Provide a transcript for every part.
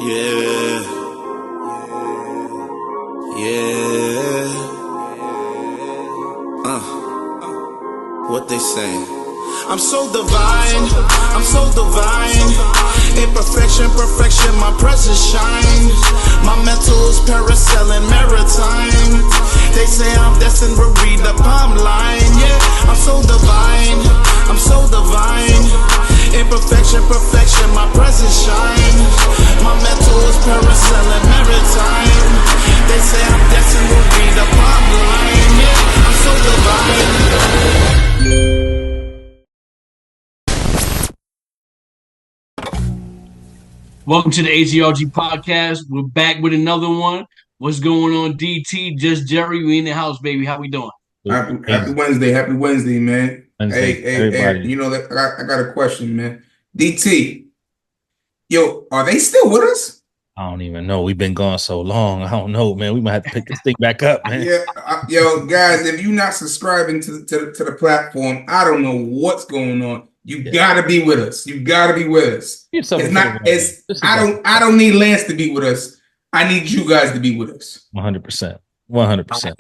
Yeah, yeah. What they saying? I'm so divine, I'm so divine. Imperfection, perfection, my presence shines. My mental is parasailing maritime. They say I'm destined to read the palm line. Yeah, I'm so divine, I'm so divine. Imperfection, perfection, my presence shines. My mental is parasailing maritime. They say I'm destined to read the palm line. Yeah, I'm so divine. Welcome to the H.G.R.G podcast. We're back with another one. What's going on, DT? Just Jerry. We in the house, baby. How we doing? Happy Wednesday, man. Wednesday, Hey, you know that I got a question, man. DT, yo, are they still with us? I don't even know. We've been gone so long. I don't know, man. We might have to pick this thing back up, man. Yeah, yo, guys, if you're not subscribing to the platform, I don't know what's going on. You gotta be with us. You gotta be with us. I don't need Lance to be with us. I need you guys to be with us. 100%. 100%.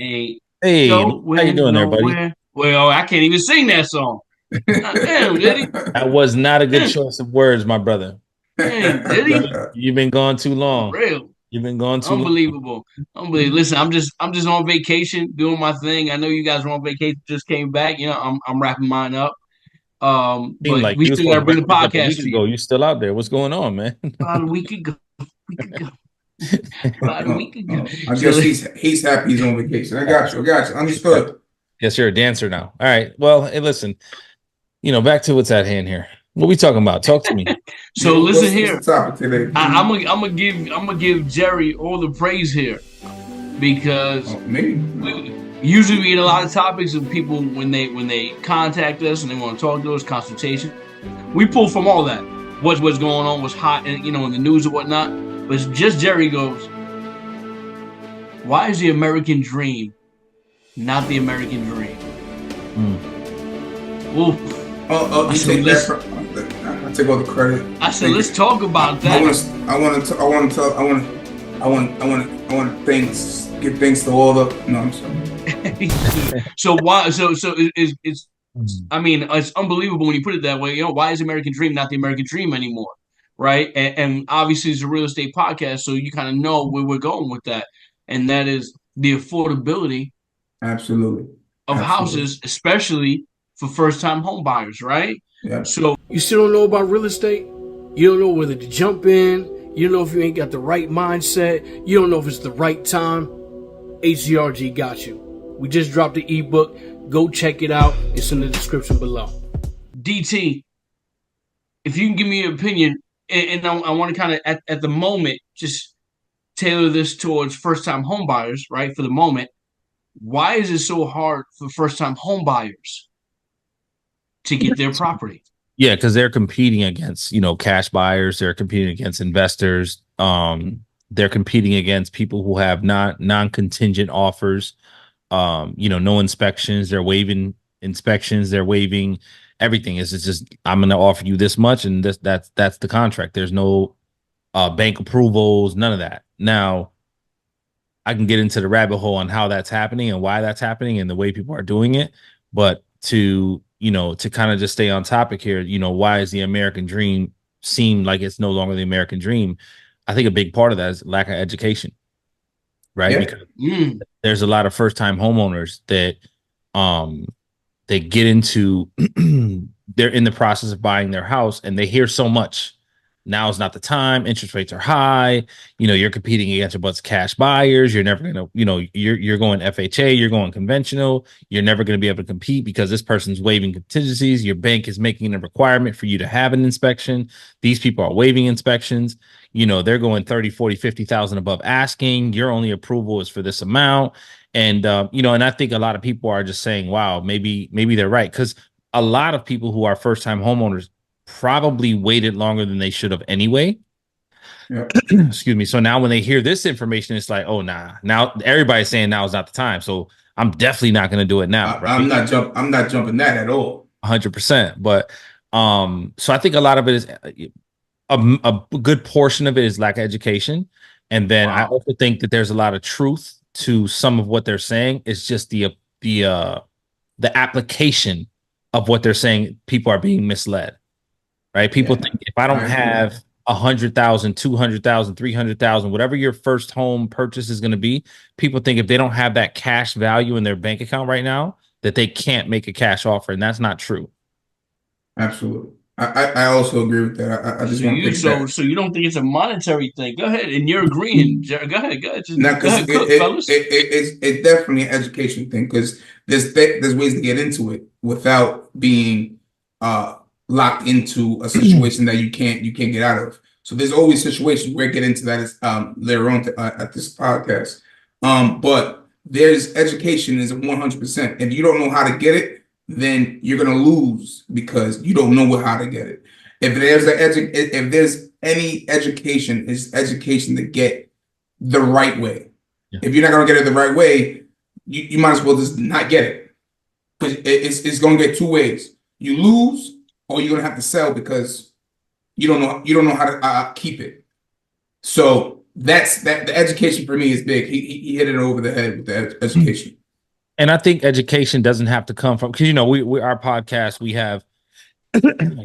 Hey, how you doing there, buddy? Well, I can't even sing that song. Damn, did he? That was not a good choice of words, my brother. Damn, did he? You've been gone too long. For real. You've been gone too Unbelievable. Listen, I'm just on vacation doing my thing. I know you guys were on vacation, just came back. You know, I'm wrapping mine up. But like we still gotta bring the podcast to you. You're still out there. What's going on, man? About a week ago. About a week ago. I guess he's happy he's on vacation. I got you. Understood. Guess you're a dancer now. All right. Well, hey, listen. Back to what's at hand here. What we talking about? Talk to me. So listen here. What's the topic today? I'm gonna give Jerry all the praise here because usually we get a lot of topics of people when they contact us and they want to talk to us, consultation. We pull from all that. What's going on, what's hot, and in the news and whatnot. But just Jerry goes, why is the American dream not the American dream? Oof. I'll take all the credit. I said, let's talk about that. I want to give thanks to all the. No, I'm sorry. So why? So it's. I mean, it's unbelievable when you put it that way. Why is American Dream not the American Dream anymore? Right? And obviously, it's a real estate podcast, so you kind of know where we're going with that, and that is the affordability. Absolutely. Of houses, especially for first-time home buyers, right? Yeah. So you still don't know about real estate. You don't know whether to jump in. You don't know if you ain't got the right mindset. You don't know if it's the right time. H.G.R.G got you. We just dropped the ebook. Go check it out. It's in the description below. DT, if you can give me an opinion, and I want to kind of at the moment just tailor this towards first-time home buyers, right? For the moment, why is it so hard for first-time home buyers to get their property? Yeah, because they're competing against, cash buyers. They're competing against investors. They're competing against people who have non-contingent offers. No inspections. They're waiving inspections. They're waiving everything. It's just I'm going to offer you this much, and that's the contract. There's no bank approvals, none of that. Now, I can get into the rabbit hole on how that's happening and why that's happening and the way people are doing it, but to kind of just stay on topic here, why is the American dream seem like it's no longer the American dream? I think a big part of that is lack of education, right? Yeah. Because there's a lot of first-time homeowners that they get into, they're in the process of buying their house and they hear so much. Now is not the time. Interest rates are high. You're competing against a bunch of cash buyers. You're never going to, you're going FHA, you're going conventional. You're never going to be able to compete because this person's waiving contingencies. Your bank is making a requirement for you to have an inspection. These people are waiving inspections. They're going 30, 40, 50,000 above asking. Your only approval is for this amount. And, and I think a lot of people are just saying, wow, maybe they're right. Because a lot of people who are first-time homeowners probably waited longer than they should have anyway. Yeah. Excuse me. So now when they hear this information, it's like, oh, nah. Now everybody's saying now is not the time. So I'm definitely not going to do it now. Right? I'm not jumping that at all. 100%. But so I think a lot of it is a good portion of it is lack of education. And then I also think that there's a lot of truth to some of what they're saying. It's just the application of what they're saying. People are being misled, right? People think if I don't have 100,000, 200,000, 300,000, whatever your first home purchase is going to be, people think if they don't have that cash value in their bank account right now, that they can't make a cash offer. And that's not true. Absolutely. I also agree with that. I just want to so you don't think it's a monetary thing? Go ahead, and you're agreeing. Go ahead. Just, no, go ahead, cook, fellas. It's definitely an education thing because there's ways to get into it without being locked into a situation that you can't get out of. So there's always situations where I get into that later on at this podcast. But there's education is 100%. If you don't know how to get it, then you're gonna lose because you don't know how to get it. If there's any education, it's education to get the right way. Yeah. If you're not gonna get it the right way, you might as well just not get it. Because it's gonna get two ways. You lose, or you're gonna have to sell because you don't know how to keep it. So that's the education for me is big. He hit it over the head with the education. And I think education doesn't have to come from, because, we our podcast, we have,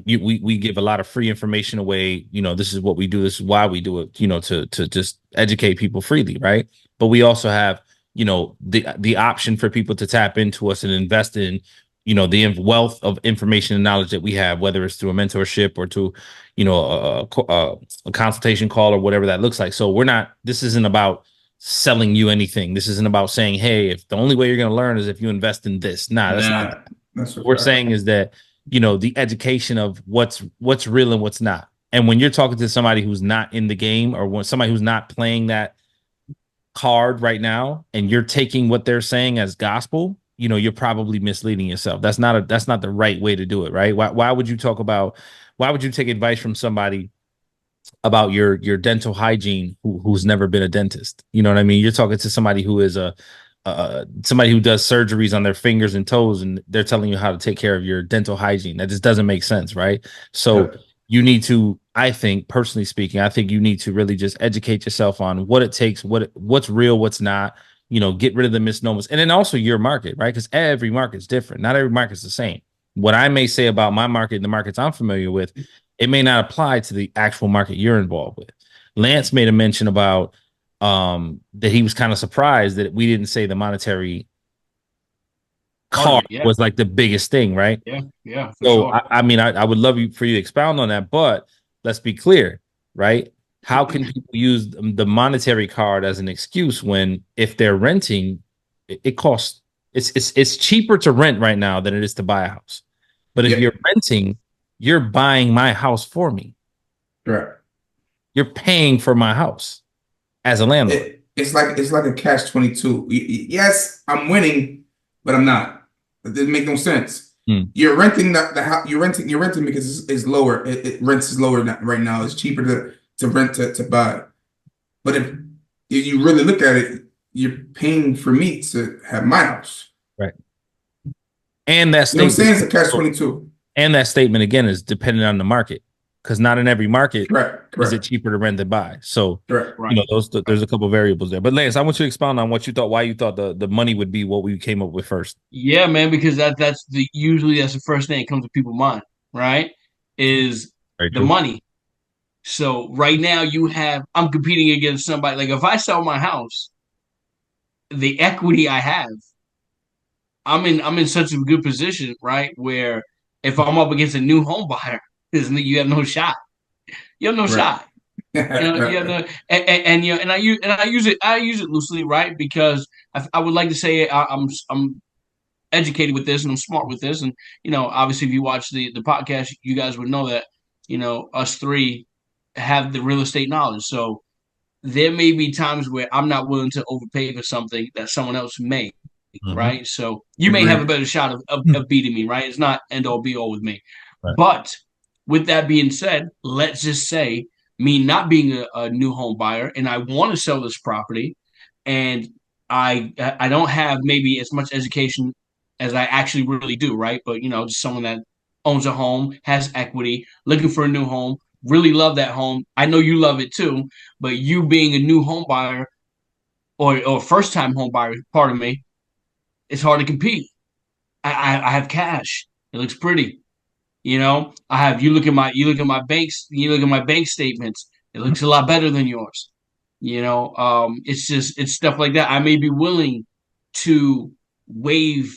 we give a lot of free information away. This is what we do. This is why we do it, to just educate people freely. Right. But we also have, the option for people to tap into us and invest in, the wealth of information and knowledge that we have, whether it's through a mentorship or to, a consultation call or whatever that looks like. So this isn't about selling you anything. This isn't about saying, hey, if the only way you're going to learn is if you invest in this. That's not. That's what we're saying is that, the education of what's real and what's not. And when you're talking to somebody who's not in the game, or when somebody who's not playing that card right now, and you're taking what they're saying as gospel, you're probably misleading yourself. That's not the right way to do it. Right. Why would you take advice from somebody about your dental hygiene who's never been a dentist? You know what I mean? You're talking to somebody who is somebody who does surgeries on their fingers and toes, and they're telling you how to take care of your dental hygiene. That just doesn't make sense, right? So you need to, I think, personally speaking, I think you need to really just educate yourself on what it takes, what's real, what's not, get rid of the misnomers. And then also your market, right? Because every market's different. Not every market's the same. What I may say about my market and the markets I'm familiar with, it may not apply to the actual market you're involved with. Lance made a mention about that he was kind of surprised that we didn't say the monetary card was like the biggest thing, right? Yeah. So sure. I would love for you to expound on that, but let's be clear, right? How can people use the monetary card as an excuse when, if they're renting, it costs? It's cheaper to rent right now than it is to buy a house. But if you're renting, you're buying my house for me. Right. You're paying for my house as a landlord. It's like a catch-22. Yes, I'm winning, but I'm not. It doesn't make no sense. You're renting the house. You're renting because it's lower. It rents is lower right now. It's cheaper to rent to buy. But if you really look at it, you're paying for me to have my house. Right. And that statement, you know what I'm saying? It's a catch-22. And that statement, again, is dependent on the market, because not in every market correct. is it cheaper to rent than buy. So, right. There's a couple of variables there. But Lance, I want you to expound on why you thought the money would be what we came up with first. Yeah, man, because that's usually the first thing that comes to people's mind, right? Is the money. So right now I'm competing against somebody. Like, if I sell my house, the equity I have, I'm in such a good position, right? Where if I'm up against a new home buyer, you have no shot. You have no shot. You have no, and I use it loosely, right? Because I would like to say I'm educated with this and I'm smart with this, and obviously if you watch the podcast, you guys would know that us three have the real estate knowledge. So there may be times where I'm not willing to overpay for something that someone else may. Right. So you may have a better shot of beating me, right? It's not end all be all with me. Right. But with that being said, let's just say me not being a new home buyer and I want to sell this property, and I don't have maybe as much education as I actually really do, right? But just someone that owns a home, has equity, looking for a new home, really love that home. I know you love it too, but you being a new home buyer or first time home buyer, pardon me, it's hard to compete. I have cash. It looks pretty. You know, I have you look at my bank statements. It looks a lot better than yours. You know, it's stuff like that. I may be willing to waive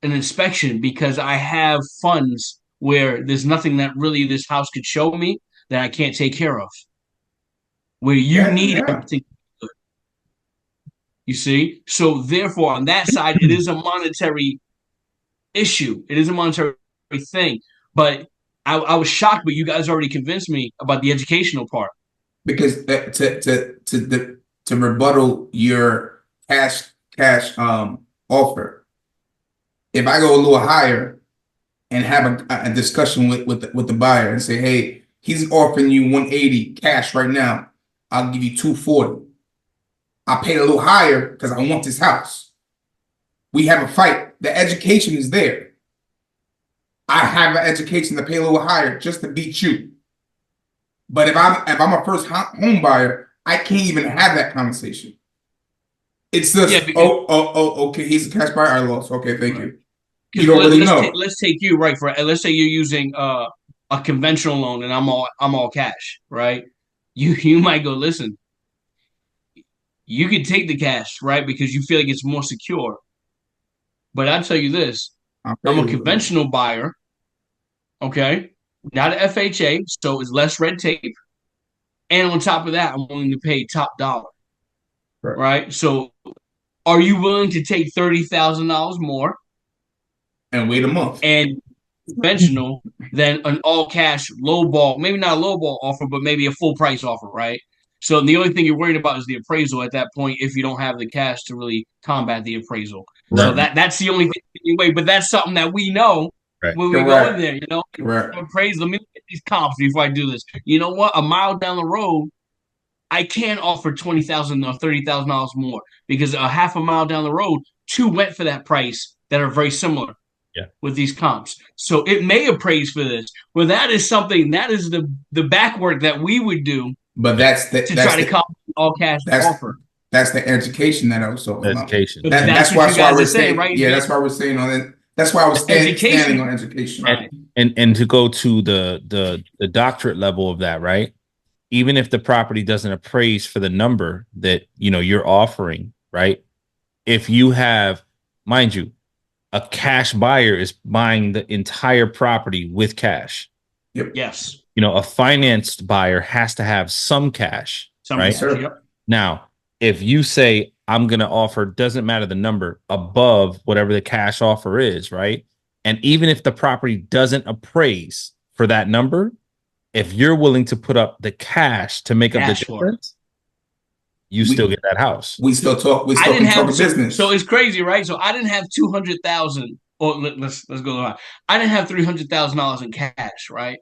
an inspection because I have funds where there's nothing that really this house could show me that I can't take care of. Where you need everything good. You see? So therefore, on that side, it is a monetary issue. It is a monetary thing. But I was shocked, but you guys already convinced me about the educational part. Because to rebuttal your cash offer, if I go a little higher and have a discussion with the buyer and say, hey, he's offering you 180 cash right now, I'll give you 240. I paid a little higher because I want this house. We have a fight. The education is there. I have an education to pay a little higher just to beat you. But if I'm a first home buyer, I can't even have that conversation. It's just okay. He's a cash buyer. I lost. Okay, thank you. You don't really know. Let's take you right for. Let's say you're using a conventional loan, and I'm all cash, right? You might go, listen. You can take the cash, right, because you feel like it's more secure. But I'll tell you this: I'm a conventional buyer. Okay. Not an FHA, so it's less red tape. And on top of that, I'm willing to pay top dollar. Right? So are you willing to take $30,000 more? And wait a month. And conventional than an all cash low ball, maybe not a low ball offer, but maybe a full price offer, right? So the only thing you're worried about is the appraisal at that point if you don't have the cash to really combat the appraisal. Right. So that's the only thing anyway, but that's something that we know. Right. When we go in there, you know, appraise. Let me look at these comps before I do this. You know what? A mile down the road, I can offer $20,000 or $30,000 more because a half a mile down the road, two went for that price that are very similar. Yeah. With these comps, so it may appraise for this. Well, that is something that is the back work that we would do. But that's try to come all cash offer. That's the education that I was talking about. Education. That's why we're saying, right? Yeah, that's why we're saying on it. That's why I was standing on education. Right. And to go to the doctorate level of that, right? Even if the property doesn't appraise for the number that you're offering, right? If you have, mind you, a cash buyer is buying the entire property with cash. Yep. Yes. A financed buyer has to have some cash, right? Yep. Now, if you say, I'm going to offer, doesn't matter the number, above whatever the cash offer is, right? And even if the property doesn't appraise for that number, if you're willing to put up the cash to make up the difference, you still get that house. We still talk. We still talk business. So it's crazy, right? So I didn't have 200,000. Or let's go on. I didn't have $300,000 in cash, right?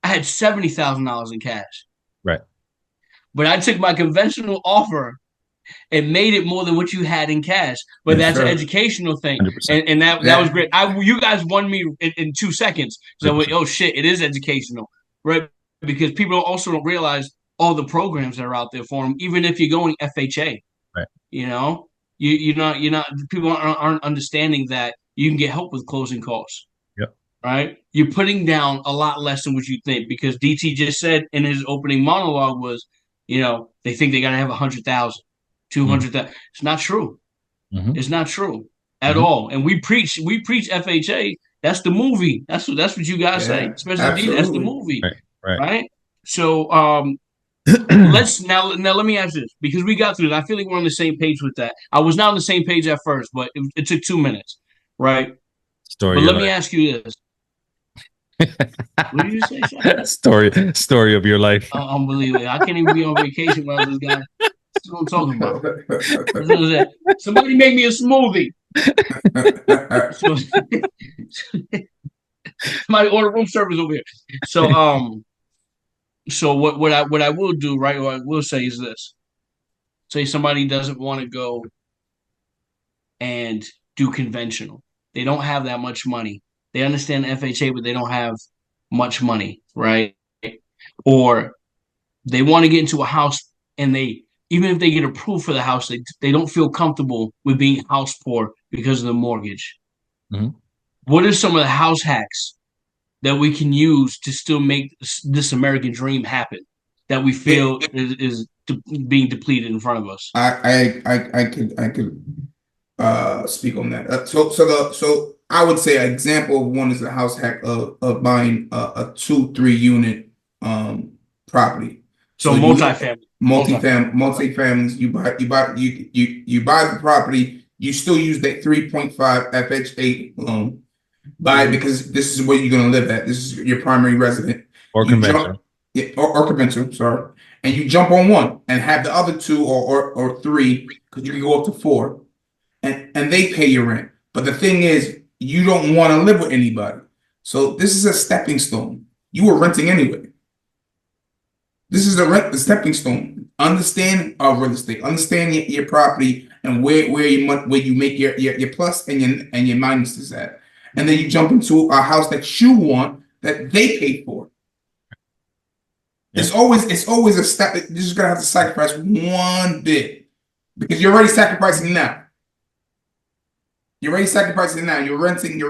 I had $70,000 in cash. Right. But I took my conventional offer and made it more than what you had in cash. But that's an educational thing. And that was great. You guys won me in 2 seconds. So I went, oh shit, it is educational, right? Because people also don't realize all the programs that are out there for them, even if you're going FHA. Right. You're not people aren't understanding that you can get help with closing costs. Yep. Right? You're putting down a lot less than what you think, because DT just said in his opening monologue was, they think they gotta have 100,000, 200,000. It's not true. Mm-hmm. It's not true at all. And we preach FHA. That's the movie. That's what you guys say. Especially D, that's the movie. Right? So let me ask this, because we got through it. I feel like we're on the same page with that. I was not on the same page at first, but it took 2 minutes, right? But let me ask you this. What did you say, Sean? Story of your life. Unbelievable. I can't even be on vacation without this guy. That's what I'm talking about. Somebody make me a smoothie. Somebody order room service over here. So what I will do, right, what I will say is this. Say somebody doesn't want to go and do conventional. They don't have that much money. They understand FHA, but they don't have much money, right? or they want to get into a house and even if they get approved for the house, they don't feel comfortable with being house poor because of the mortgage. Mm-hmm. What are some of the house hacks that we can use to still make this American dream happen that we feel is being depleted in front of us? I could speak on that. So I would say an example of one is a house hack of buying a 2-3 unit property. So multifamilies. You buy the property. You still use that 3.5 FHA loan. Buy it because this is where you're going to live at. This is your primary resident. Or conventional. Or conventional, sorry. And you jump on one and have the other two or three, because you can go up to 4. And they pay your rent. But the thing is, you don't want to live with anybody. So this is a stepping stone. You were renting anyway. This is the stepping stone. Understand real estate. Understand your property and where you make your plus and your minuses at. And then you jump into a house that you want that they pay for. Yeah. It's always a step. You're just gonna have to sacrifice one bit because you're already sacrificing now. You're renting. You're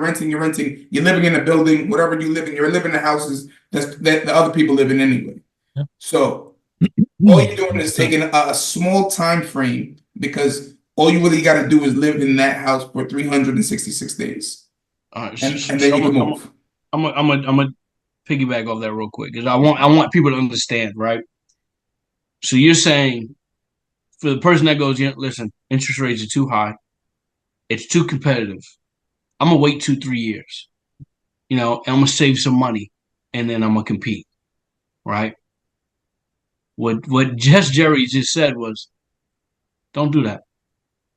living in a building, whatever you live in. You're living in houses that the other people live in anyway. Yeah. So all you're doing is taking a small time frame because all you really got to do is live in that house for 366 days. And then you can move. I'm gonna piggyback off that real quick because I want people to understand, right? So you're saying for the person that goes, listen, interest rates are too high, it's too competitive. I'm gonna wait 2-3 years, and I'm gonna save some money, and then I'm gonna compete, right? What H.G.R.G just said was, don't do that.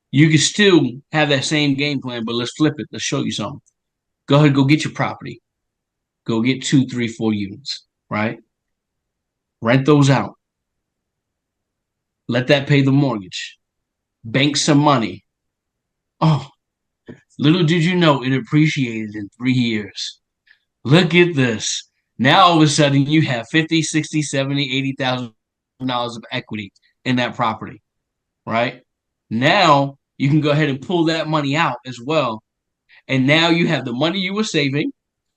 You can still have that same game plan, but let's flip it. Let's show you something. Go ahead, go get your property. Go get 2, 3, 4 units, right? Rent those out. Let that pay the mortgage. Bank some money. Oh, little did you know it appreciated in 3 years. Look at this. Now all of a sudden you have $50,000, $60,000, $70,000, $80,000 of equity in that property, right? Now you can go ahead and pull that money out as well. And now you have the money you were saving.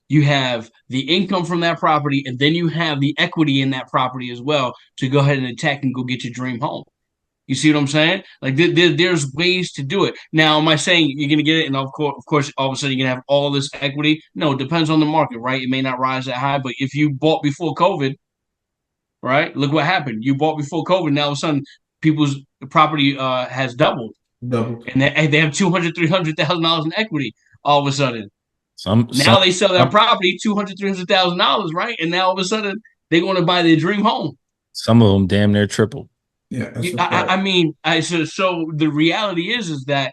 You have the income from that property, and then you have the equity in that property as well to go ahead and attack and go get your dream home. You see what I'm saying? Like there's ways to do it. Now, am I saying you're going to get it, and of course, all of a sudden you're going to have all this equity? No, it depends on the market, right? It may not rise that high, but if you bought before COVID, right? Look what happened. You bought before COVID. Now all of a sudden, people's property has doubled, and they have $200,000, $300,000 in equity all of a sudden. Now they sell their property $200,000, $300,000, right? And now all of a sudden they're going to buy their dream home. Some of them damn near triple. Yeah, so the reality is that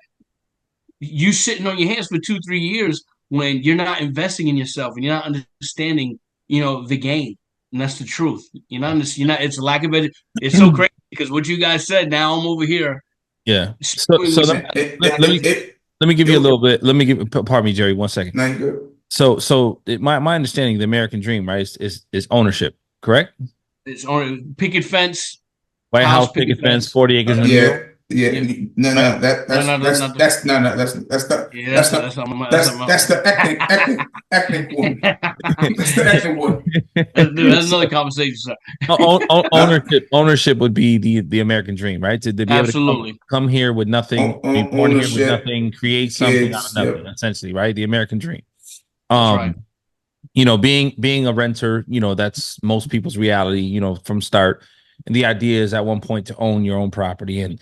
you sitting on your hands for 2-3 years when you're not investing in yourself and you're not understanding, the game, and that's the truth. You're not. It's a lack of it. It's so crazy because what you guys said. Now I'm over here. Yeah. So let me give you a little bit. Pardon me, Jerry, 1 second. No, you're good. So my understanding, the American dream, right, is ownership, correct? It's picket fence, White House, picket fence, 40 acres. No, that's the ethnic one. That's the ethnic one. That's another conversation, sir. Ownership would be the American dream, right? To be able to come here with nothing, be born here with nothing, create something out of nothing, essentially, right? The American dream. Right. Being a renter, that's most people's reality, from start. And the idea is at one point to own your own property and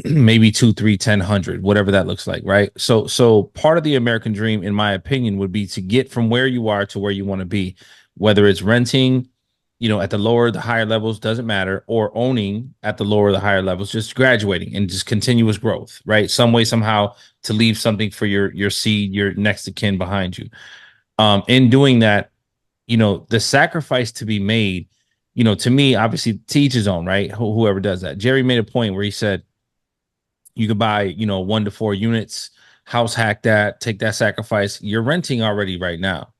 maybe 2, 3, 10, 100, whatever that looks like, right? So part of the American dream, in my opinion, would be to get from where you are to where you want to be, whether it's renting, at the lower, the higher levels, doesn't matter, or owning at the lower, the higher levels, just graduating and just continuous growth, right? Some way, somehow to leave something for your seed, your next of kin behind you. In doing that, the sacrifice to be made, to me, obviously, to each his own, right? Whoever does that. Jerry made a point where he said you could buy, 1 to 4 units, house hack that, take that sacrifice. You're renting already right now.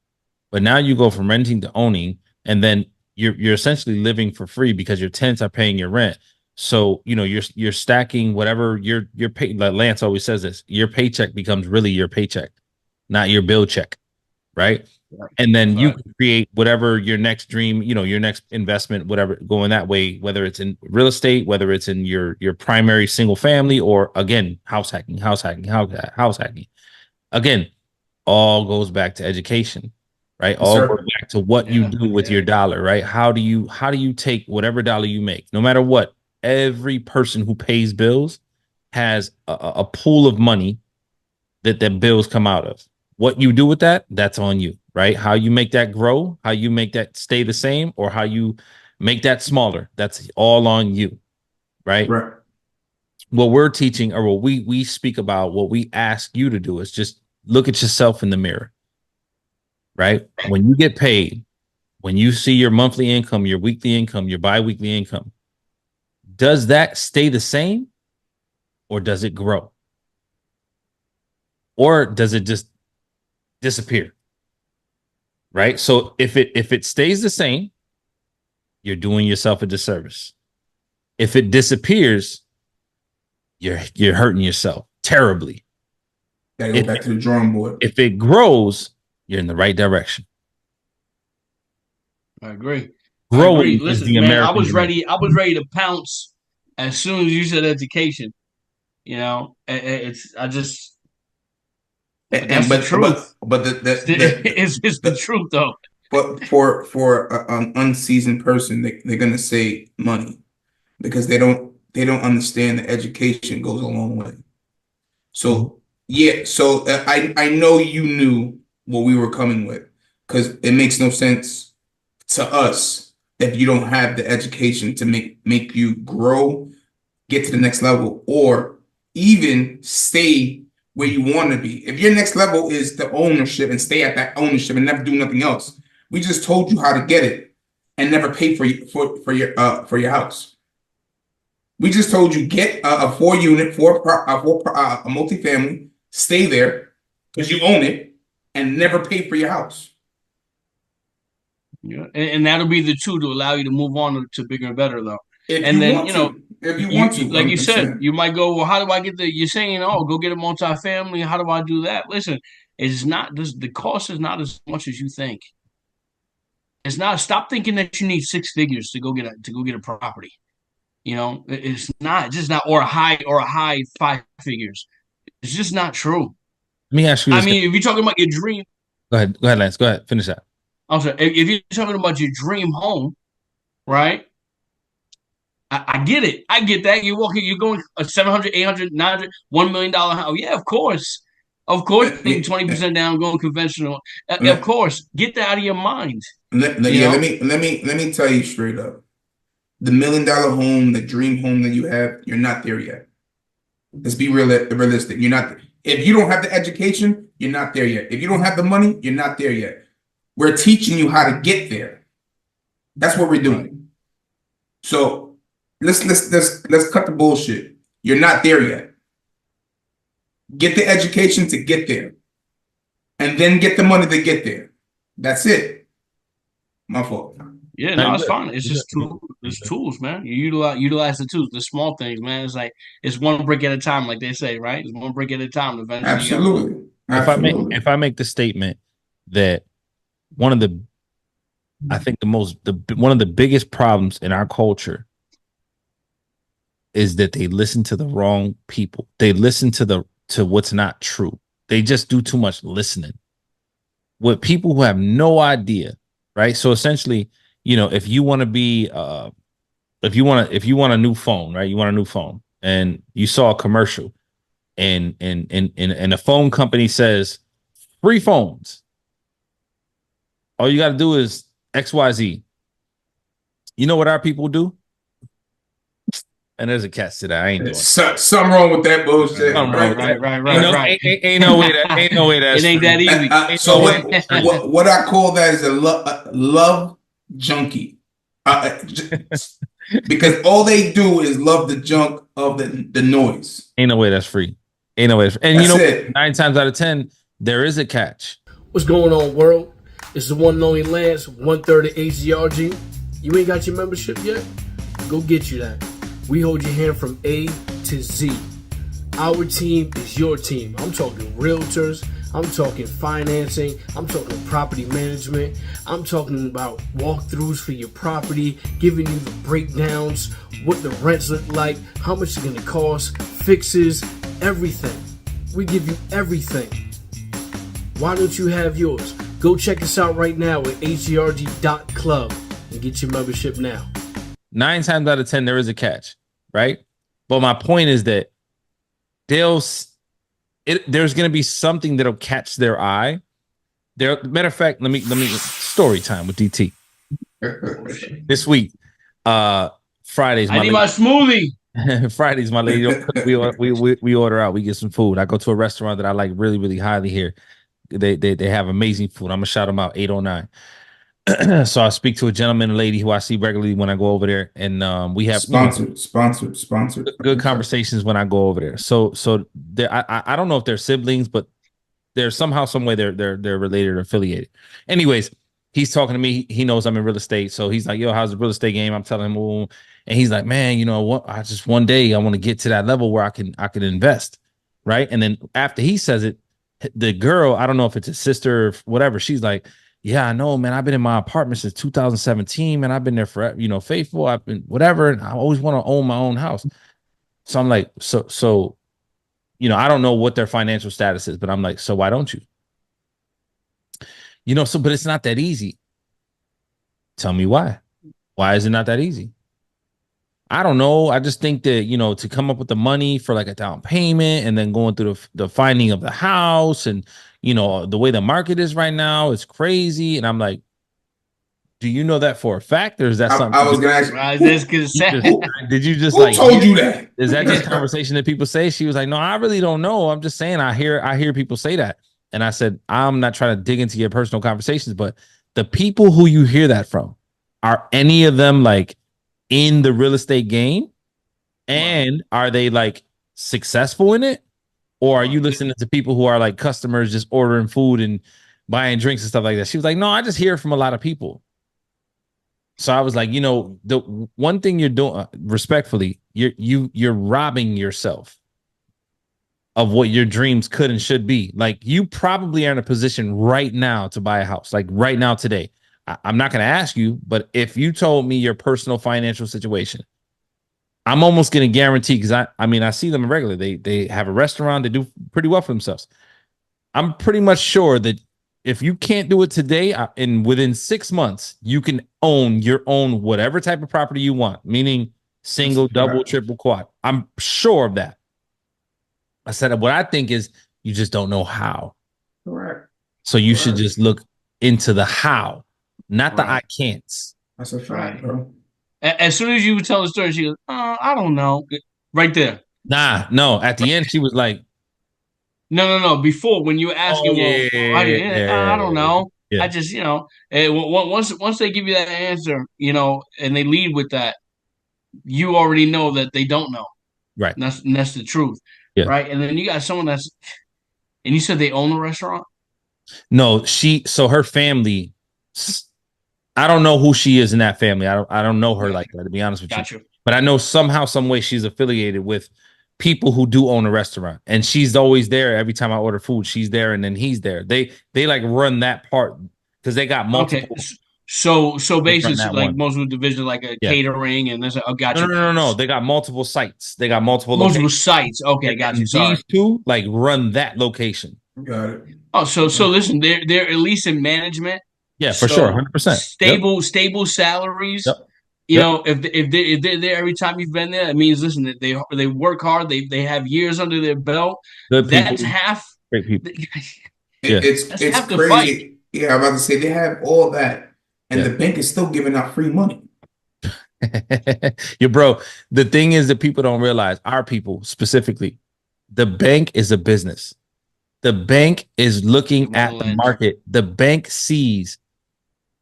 But now you go from renting to owning, and then you're essentially living for free because your tenants are paying your rent. So, you know, you're stacking whatever your pay, like Lance always says this, your paycheck becomes really your paycheck, not your bill check. Right. And then you can create whatever your next dream, you know, your next investment, whatever, going that way, whether it's in real estate, whether it's in your primary single family, or again, house hacking. Again, all goes back to education, right? All goes back to what you do with your dollar, right? How do you take whatever dollar you make, no matter what? Every person who pays bills has a pool of money that bills come out of. What you do with that, that's on you, right? How you make that grow, how you make that stay the same, or how you make that smaller, that's all on you, right? Right. What we're teaching, or what we speak about, what we ask you to do is just look at yourself in the mirror, right? When you get paid, when you see your monthly income, your weekly income, your biweekly income, does that stay the same, or does it grow? Or does it just disappear? Right? So if it stays the same, you're doing yourself a disservice. If it disappears, you're hurting yourself terribly. Gotta go back to the drawing board. If it grows, you're in the right direction. I agree. Growing Listen, is the man, American I was dream. ready to pounce as soon as you said education. You know, it's the truth. But it's the truth though. But for an unseasoned person, they're gonna say money, because they don't understand that education goes a long way. So yeah, so I know you knew what we were coming with, because it makes no sense to us that you don't have the education to make you grow, get to the next level, or even stay where you want to be. If your next level is the ownership, and stay at that ownership and never do nothing else, we just told you how to get it and never pay for your house. We just told you get a 4-unit, a multifamily, stay there because you own it, and never pay for your house. Yeah, and that'll be the two to allow you to move on to bigger and better, though. If and you then want you know, to, if you want to, like you said, 100%. you might go, well, how do I get you're saying, oh, go get a multifamily. How do I do that? Listen, it's not the cost is not as much as you think. It's not. Stop thinking that you need 6 figures to go get a property. You know, it's just not, or a high 5 figures. It's just not true. Let me ask you this. I mean, if you're talking about your dream, go ahead, Lance. Go ahead, finish that. I'm sorry. If you're talking about your dream home, right? I get it. I get that. You're going a $700, $800, $900, $1 million house. Yeah, of course. Of course, putting 20% down, going conventional. Of course. Get that out of your mind. Let me tell you straight up. The $1 million home, the dream home that you have, you're not there yet. Let's be realistic. You're not. If you don't have the education, you're not there yet. If you don't have the money, you're not there yet. We're teaching you how to get there. That's what we're doing. So let's cut the bullshit. You're not there yet. Get the education to get there, and then get the money to get there. That's it. My fault. Yeah, no, it's fine. It's just tools, man. You utilize the tools, the small things, man. It's like it's one brick at a time, like they say, right? It's one brick at a time. Eventually, absolutely. If I make the statement that one of the biggest problems in our culture is that they listen to the wrong people. They listen to what's not true. They just do too much listening with people who have no idea, right? So essentially, you know, if you want to be, if you want a new phone, right? You want a new phone, and you saw a commercial, and a phone company says free phones. All you got to do is XYZ. You know what our people do? And there's a cat today. I ain't doing something wrong with that bullshit. Right. Ain't no way that it ain't that easy. So what I call that is a love junkie. Because all they do is love the junk of the noise. Ain't no way that's free. Ain't no way. And that's 9 times out of 10, there is a catch. What's going on, world? It's the one and only Lance, 1/3 of H.G.R.G. You ain't got your membership yet? Go get you that. We hold your hand from A to Z. Our team is your team. I'm talking realtors. I'm talking financing. I'm talking property management. I'm talking about walkthroughs for your property, giving you the breakdowns, what the rents look like, how much it's going to cost, fixes, everything. We give you everything. Why don't you have yours? Go check us out right now at H.G.R.G.club and get your membership now. 9 times out of 10, there is a catch, right? But my point is that there's going to be something that'll catch their eye. Matter of fact, let me story time with DT. This week, Fridays. I need my smoothie. Fridays, my lady. We order out. We get some food. I go to a restaurant that I like really, really highly here. They have amazing food. I'm gonna shout them out. 809. So I speak to a gentleman and lady who I see regularly when I go over there, and we have sponsored good conversations when I go over there. So I don't know if they're siblings, but they're somehow, some way they're related or affiliated. Anyways, he's talking to me. He knows I'm in real estate, so he's like, "Yo, how's the real estate game?" I'm telling him, "Oh," and he's like, "Man, you know what? I just one day I want to get to that level where I can invest, right?" And then after he says it, the girl, I don't know if it's his sister or whatever, she's like, "Yeah, I know, man. I've been in my apartment since 2017, man. I've been there for, faithful. I've been whatever, and I always want to own my own house." So I'm like, so, I don't know what their financial status is, but I'm like, so why don't you? But it's not that easy. Tell me why. Why is it not that easy? I don't know. I just think that, to come up with the money for like a down payment and then going through the finding of the house and, the way the market is right now, it's crazy. And I'm like, do you know that for a fact? Or is that something? I was going to ask you. Did you just who told you that? Is that just conversation that people say? She was like, no, I really don't know. I'm just saying, I hear people say that. And I said, I'm not trying to dig into your personal conversations, but the people who you hear that from, are any of them like in the real estate game? And are they like successful in it? Or are you listening to people who are like customers just ordering food and buying drinks and stuff like that? She was like, no, I just hear from a lot of people. So I was like, the one thing you're doing, respectfully, you're robbing yourself of what your dreams could and should be. Like, you probably are in a position right now to buy a house, like right now today. I'm not going to ask you, but if you told me your personal financial situation, I'm almost going to guarantee, because I see them regularly. They have a restaurant. They do pretty well for themselves. I'm pretty much sure that if you can't do it today, within 6 months, you can own your own whatever type of property you want, meaning single, double, triple, quad. I'm sure of that. I said, what I think is you just don't know how. Correct. So you should just look into the how, not the I can'ts. That's a fact, bro. As soon as you would tell the story, she goes, I don't know. Right there. Nah, no. At the end, she was like, No. Before, when you were asking, I don't know. Yeah. I just, once they give you that answer, and they lead with that, you already know that they don't know. Right. And that's the truth. Yeah. Right. And then you got someone and you said they own a restaurant? No, so her family, I don't know who she is in that family. I don't know her like that, to be honest with you. But I know somehow, some way she's affiliated with people who do own a restaurant, and she's always there. Every time I order food, she's there, and then he's there. They like run that part because they got multiple. Okay. So basically, like multiple divisions, like a catering, and there's gotcha. No. They got multiple sites. They got multiple sites. Okay, gotcha. These two like run that location. Got it. Oh, so listen, they're at least in management. Yeah, for sure, 100%. Stable salaries. Yep. You know, if they're there every time you've been there, it means, listen, that they work hard. They have years under their belt. That's half. Great people. It's half crazy. Fight. Yeah, I'm about to say they have all that, and the bank is still giving out free money. Bro, the thing is that people don't realize, our people specifically, the bank is a business. The bank is looking at the market. The bank sees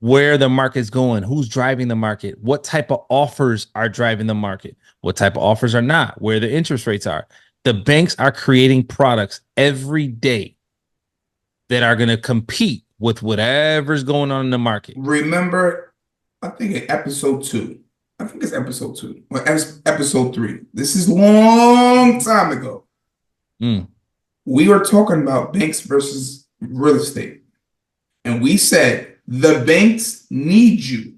where the market's going, who's driving the market, what type of offers are driving the market, what type of offers are not, where the interest rates are. The banks are creating products every day that are going to compete with whatever's going on in the market. Remember I think in episode 2. I think it's episode 2 or episode 3. This is a long time ago. We were talking about banks versus real estate, and we said the banks need you.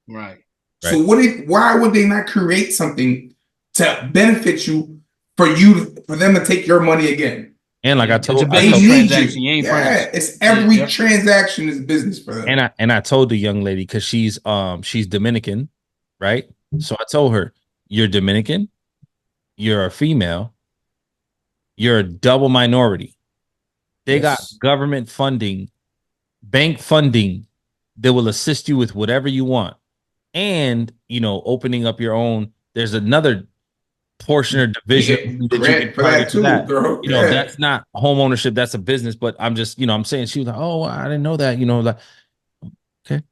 Right. So why would they not create something to benefit you for them to take your money again? And like I told, it's a business transaction. You ain't it's every transaction is business for them. And I told the young lady, because she's Dominican, right? So I told her, you're Dominican, you're a female, you're a double minority. They got government funding, bank funding that will assist you with whatever you want. And, opening up your own, there's another portion or division that you can target to that. Girl. That's not home ownership, that's a business. But I'm just, I'm saying, she was like, oh, I didn't know that, like, okay.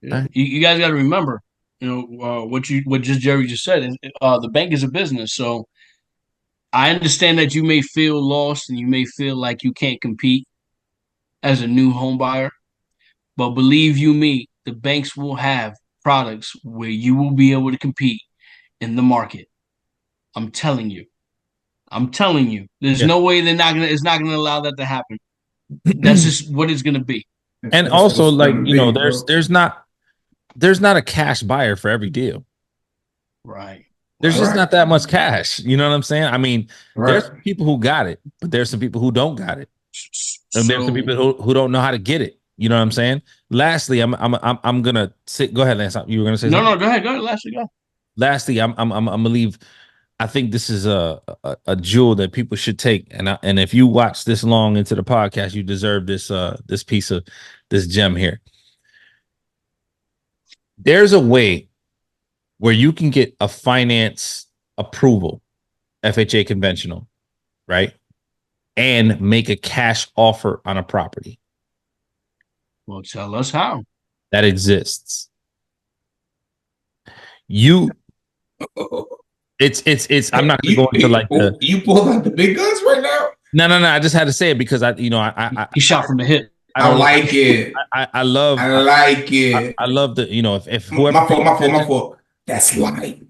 Yeah. You guys got to remember, what Jerry just said. The bank is a business, so I understand that you may feel lost and you may feel like you can't compete as a new home buyer, but believe you me, the banks will have products where you will be able to compete in the market. I'm telling you. There's no way it's not gonna allow that to happen. That's just what it's gonna be. And also, like, there's not a cash buyer for every deal. Right. There's just not that much cash. You know what I'm saying? I mean, there's people who got it, but there's some people who don't got it. And there's some people who don't know how to get it. You know what I'm saying? Lastly, I'm gonna sit. Go ahead, Lance. You were gonna say something? No, go ahead. Lastly, I'm gonna leave. I think this is a jewel that people should take. And if you watch this long into the podcast, you deserve this piece of this gem here. There's a way where you can get a finance approval, FHA conventional, right? And make a cash offer on a property. Well, tell us how. That exists. It's I'm not gonna go into like you pulled out the big guns right now. No. I just had to say it because he shot from the hip. I like it. I love it. I love the if whoever my fault. That's light.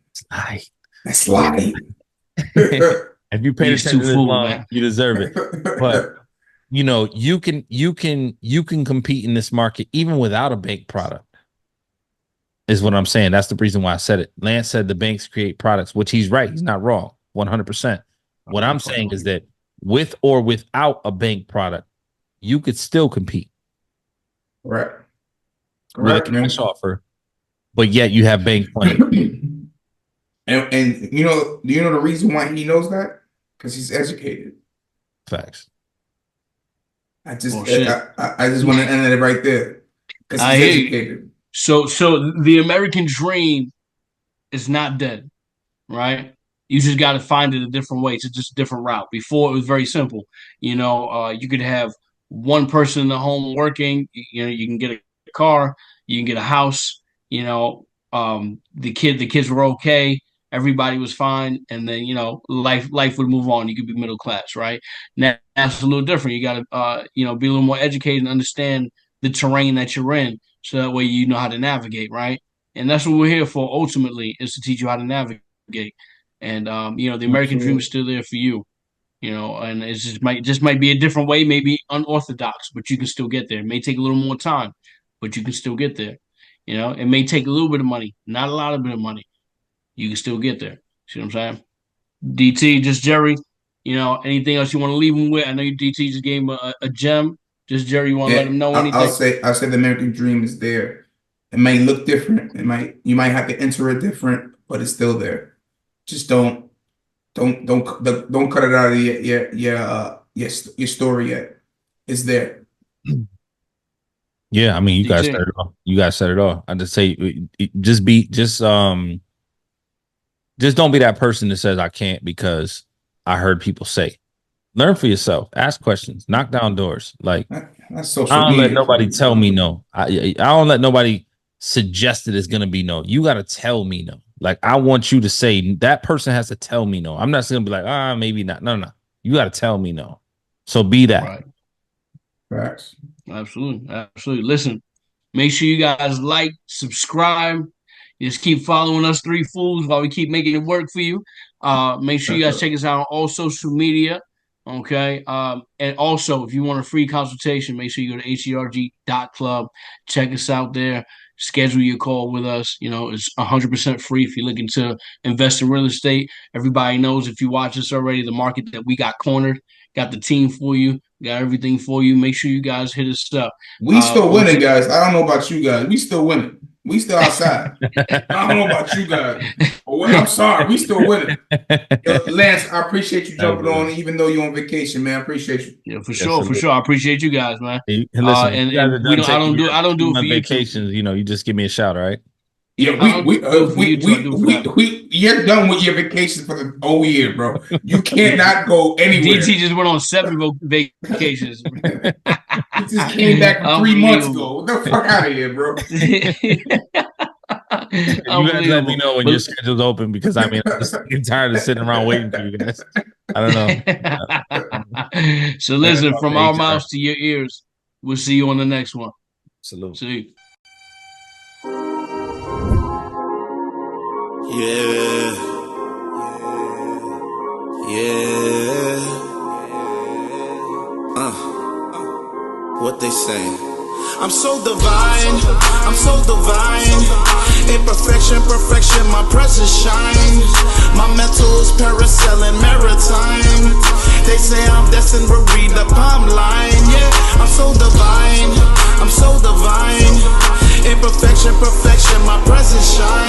That's light. If you pay attention to this long, you deserve it. But you can compete in this market even without a bank product. Is what I'm saying. That's the reason why I said it. Lance said the banks create products, which he's right. He's not wrong. 100%. What I'm saying is that with or without a bank product, you could still compete. Right. With a cash offer, but yet you have bank funding. and you know the reason why he knows that? Because he's educated. Facts. I just want to end it right there. Because he's educated. So the American dream is not dead, right? You just got to find it a different way. It's just a different route. Before it was very simple. You could have one person in the home working. You can get a car, you can get a house. The kids were okay. Everybody was fine, and then life would move on. You could be middle class, right? Now that's a little different. You got to be a little more educated and understand the terrain that you're in. So that way you know how to navigate, right? And that's what we're here for ultimately, is to teach you how to navigate. And the American dream is still there for you. And it just might be a different way, maybe unorthodox, but you can still get there. It may take a little more time, but you can still get there. It may take a little bit of money, not a lot of bit of money. You can still get there. See what I'm saying? DT, just Jerry. Anything else you want to leave him with? I know you DT just gave him a gem. Just Jerry, you want to let him know anything? I'll say the American dream is there. It may look different. You might have to enter it different, but it's still there. Just don't cut it out of your story yet. It's there. Yeah, I mean, you guys said it all. I just say, just don't be that person that says I can't because I heard people say. Learn for yourself. Ask questions. Knock down doors. Like, that's social I don't media. let nobody tell me no. I don't let nobody suggest that it's gonna be no. You gotta tell me no. Like, I want you to say that person has to tell me no. I'm not just gonna be like, maybe not. No. You gotta tell me no. So be that. Right. Facts. Absolutely. Listen, Make sure you guys like, subscribe. Just keep following us three fools while we keep making it work for you. Make sure you guys check us out on all social media. Okay. And also, if you want a free consultation, make sure you go to H.G.R.G.club. Check us out there. Schedule your call with us. You know, it's 100% free if you're looking to invest in real estate. Everybody knows, if you watch us already, the market that we got cornered, got the team for you, got everything for you. Make sure you guys hit us up. We still winning, guys. I don't know about you guys. We still winning. We still outside. I don't know about you guys. I'm sorry. We still winning. Yo, Lance, I appreciate you jumping on, even though you're on vacation, man. I appreciate you. Yeah, for sure, for sure. I apprate you guys, man. Hey, listen, I don't do it for vacations. You know, you just give me a shout, all right? Yeah, you're done with your vacation for the whole year, bro. You cannot go anywhere. DT just went on 7 vacations. He just came back 3 months ago. Get the fuck out of here, bro. You guys let me know when your schedule's open, because I mean, I'm just tired of sitting around waiting for you guys. I don't know. So listen, from our mouths to your ears, we'll see you on the next one. Salute. See. Yeah. What they say? I'm so divine. I'm so divine. Imperfection, perfection, my presence shines. My mental is parasailing maritime. They say I'm destined to read the palm line. Yeah, I'm so divine. I'm so divine. Imperfection, perfection, my presence shines.